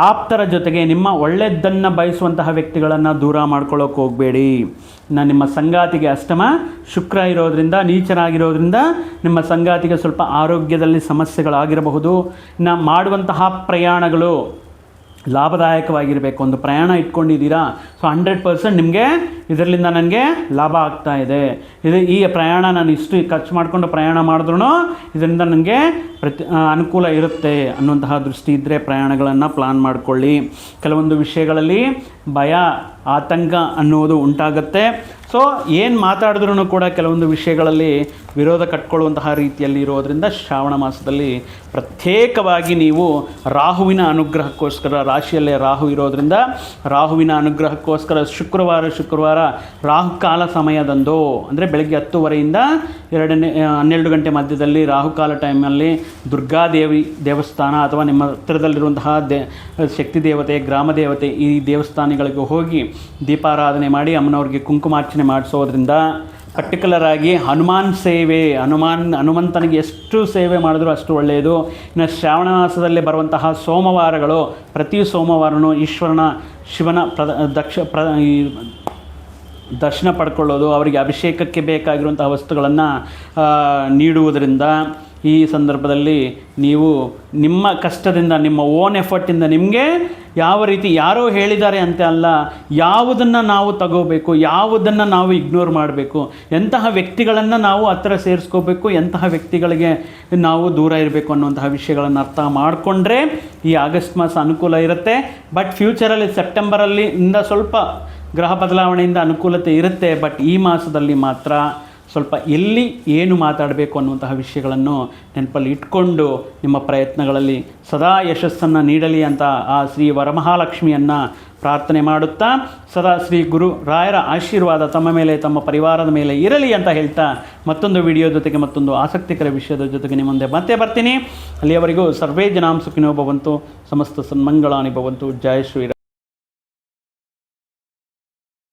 ಆಪ್ತರ ಜೊತೆಗೆ ನಿಮ್ಮ ಒಳ್ಳೆಯದನ್ನು ಬಯಸುವಂತಹ ವ್ಯಕ್ತಿಗಳನ್ನು ದೂರ ಮಾಡ್ಕೊಳ್ಳೋಕೆ ಹೋಗಬೇಡಿ. ನಿಮ್ಮ ಸಂಗಾತಿಗೆ ಅಷ್ಟಮ ಶುಕ್ರ ಇರೋದರಿಂದ, ನೀಚರಾಗಿರೋದ್ರಿಂದ ನಿಮ್ಮ ಸಂಗಾತಿಗೆ ಸ್ವಲ್ಪ ಆರೋಗ್ಯದಲ್ಲಿ ಸಮಸ್ಯೆಗಳಾಗಿರಬಹುದು. ಇನ್ನು ಮಾಡುವಂತಹ ಪ್ರಯಾಣಗಳು ಲಾಭದಾಯಕವಾಗಿರಬೇಕು. ಒಂದು ಪ್ರಯಾಣ ಇಟ್ಕೊಂಡಿದ್ದೀರಾ, ಸೊ 100% ನಿಮಗೆ ಇದರಿಂದ ನನಗೆ ಲಾಭ ಆಗ್ತಾ ಇದೆ, ಈ ಪ್ರಯಾಣ ನಾನು ಇಷ್ಟು ಖರ್ಚು ಮಾಡಿಕೊಂಡು ಪ್ರಯಾಣ ಮಾಡಿದ್ರೂ ಇದರಿಂದ ನನಗೆ ಅನುಕೂಲ ಇರುತ್ತೆ ಅನ್ನುವಂತಹ ದೃಷ್ಟಿ ಇದ್ದರೆ ಪ್ರಯಾಣಗಳನ್ನು ಪ್ಲಾನ್ ಮಾಡಿಕೊಳ್ಳಿ. ಕೆಲವೊಂದು ವಿಷಯಗಳಲ್ಲಿ ಭಯ, ಆತಂಕ ಅನ್ನೋದು ಉಂಟಾಗುತ್ತೆ. ಸೊ ಏನು ಮಾತಾಡಿದ್ರೂ ಕೂಡ ಕೆಲವೊಂದು ವಿಷಯಗಳಲ್ಲಿ ವಿರೋಧ ಕಟ್ಕೊಳ್ಳುವಂತಹ ರೀತಿಯಲ್ಲಿ ಇರೋದರಿಂದ ಶ್ರಾವಣ ಮಾಸದಲ್ಲಿ ಪ್ರತ್ಯೇಕವಾಗಿ ನೀವು ರಾಹುವಿನ ಅನುಗ್ರಹಕ್ಕೋಸ್ಕರ, ರಾಶಿಯಲ್ಲೇ ರಾಹು ಇರೋದರಿಂದ ರಾಹುವಿನ ಅನುಗ್ರಹಕ್ಕೋಸ್ಕರ ಶುಕ್ರವಾರ ರಾಹುಕಾಲ ಸಮಯದಂದು, ಅಂದರೆ ಬೆಳಗ್ಗೆ 10:30ಯಿಂದ 12 ಗಂಟೆ ಮಧ್ಯದಲ್ಲಿ ರಾಹುಕಾಲ ಟೈಮಲ್ಲಿ ದುರ್ಗಾದೇವಿ ದೇವಸ್ಥಾನ ಅಥವಾ ನಿಮ್ಮ ಹತ್ತಿರದಲ್ಲಿರುವಂತಹ ಶಕ್ತಿ ದೇವತೆ, ಗ್ರಾಮ ದೇವತೆ, ಈ ದೇವಸ್ಥಾನಗಳಿಗೆ ಹೋಗಿ ದೀಪಾರಾಧನೆ ಮಾಡಿ ಅಮ್ಮನವ್ರಿಗೆ ಕುಂಕುಮಾರ್ಚನೆ ಮಾಡಿಸೋದ್ರಿಂದ, ಪರ್ಟಿಕ್ಯುಲರ್ ಆಗಿ ಹನುಮಾನ್ ಸೇವೆ, ಹನುಮಂತನಿಗೆ ಎಷ್ಟು ಸೇವೆ ಮಾಡಿದ್ರೂ ಅಷ್ಟು ಒಳ್ಳೆಯದು. ಇನ್ನು ಶ್ರಾವಣ ಮಾಸದಲ್ಲಿ ಬರುವಂತಹ ಸೋಮವಾರಗಳು, ಪ್ರತಿ ಸೋಮವಾರನೂ ಶಿವನ ದರ್ಶನ ಪಡ್ಕೊಳ್ಳೋದು, ಅವರಿಗೆ ಅಭಿಷೇಕಕ್ಕೆ ಬೇಕಾಗಿರುವಂತಹ ವಸ್ತುಗಳನ್ನು ನೀಡುವುದರಿಂದ ಈ ಸಂದರ್ಭದಲ್ಲಿ ನೀವು ನಿಮ್ಮ ಕಷ್ಟದಿಂದ, ನಿಮ್ಮ ಓನ್ ಎಫರ್ಟಿಂದ, ನಿಮಗೆ ಯಾವ ರೀತಿ ಯಾರೋ ಹೇಳಿದ್ದಾರೆ ಅಂತ ಅಲ್ಲ, ಯಾವುದನ್ನು ನಾವು ತಗೋಬೇಕು, ಯಾವುದನ್ನು ನಾವು ಇಗ್ನೋರ್ ಮಾಡಬೇಕು, ಎಂತಹ ವ್ಯಕ್ತಿಗಳನ್ನು ನಾವು ಹತ್ತಿರ ಸೇರಿಸ್ಕೋಬೇಕು, ಎಂತಹ ವ್ಯಕ್ತಿಗಳಿಗೆ ನಾವು ದೂರ ಇರಬೇಕು ಅನ್ನುವಂತಹ ವಿಷಯಗಳನ್ನು ಅರ್ಥ ಮಾಡಿಕೊಂಡ್ರೆ ಈ ಆಗಸ್ಟ್ ಮಾಸ ಅನುಕೂಲ ಇರುತ್ತೆ. ಬಟ್ ಫ್ಯೂಚರಲ್ಲಿ ಸೆಪ್ಟೆಂಬರಲ್ಲಿ ಸ್ವಲ್ಪ ಗ್ರಹ ಬದಲಾವಣೆಯಿಂದ ಅನುಕೂಲತೆ ಇರುತ್ತೆ. ಬಟ್ ಈ ಮಾಸದಲ್ಲಿ ಮಾತ್ರ ಸ್ವಲ್ಪ ಎಲ್ಲಿ ಏನು ಮಾತಾಡಬೇಕು ಅನ್ನುವಂತಹ ವಿಷಯಗಳನ್ನು ನೆನಪಲ್ಲಿ ಇಟ್ಕೊಂಡು ನಿಮ್ಮ ಪ್ರಯತ್ನಗಳಲ್ಲಿ ಸದಾ ಯಶಸ್ಸನ್ನು ನೀಡಲಿ ಅಂತ ಆ ಶ್ರೀ ವರಮಹಾಲಕ್ಷ್ಮಿಯನ್ನು ಪ್ರಾರ್ಥನೆ ಮಾಡುತ್ತಾ, ಸದಾ ಶ್ರೀ ಗುರು ರಾಯರ ಆಶೀರ್ವಾದ ತಮ್ಮ ಮೇಲೆ, ತಮ್ಮ ಪರಿವಾರದ ಮೇಲೆ ಇರಲಿ ಅಂತ ಹೇಳ್ತಾ, ಮತ್ತೊಂದು ವಿಡಿಯೋ ಜೊತೆಗೆ, ಮತ್ತೊಂದು ಆಸಕ್ತಿಕರ ವಿಷಯದ ಜೊತೆಗೆ ನಿಮ್ಮ ಮುಂದೆ ಮತ್ತೆ ಬರ್ತೀನಿ. ಅಲ್ಲಿಯವರೆಗೂ ಸರ್ವೇ ಜನಾಂ ಸುಖಿನೋ ಭವಂತು, ಸಮಸ್ತ ಸನ್ಮಂಗಳಾನಿ ಭವಂತು. ಜಯ ಶ್ರೀರಾಮ್.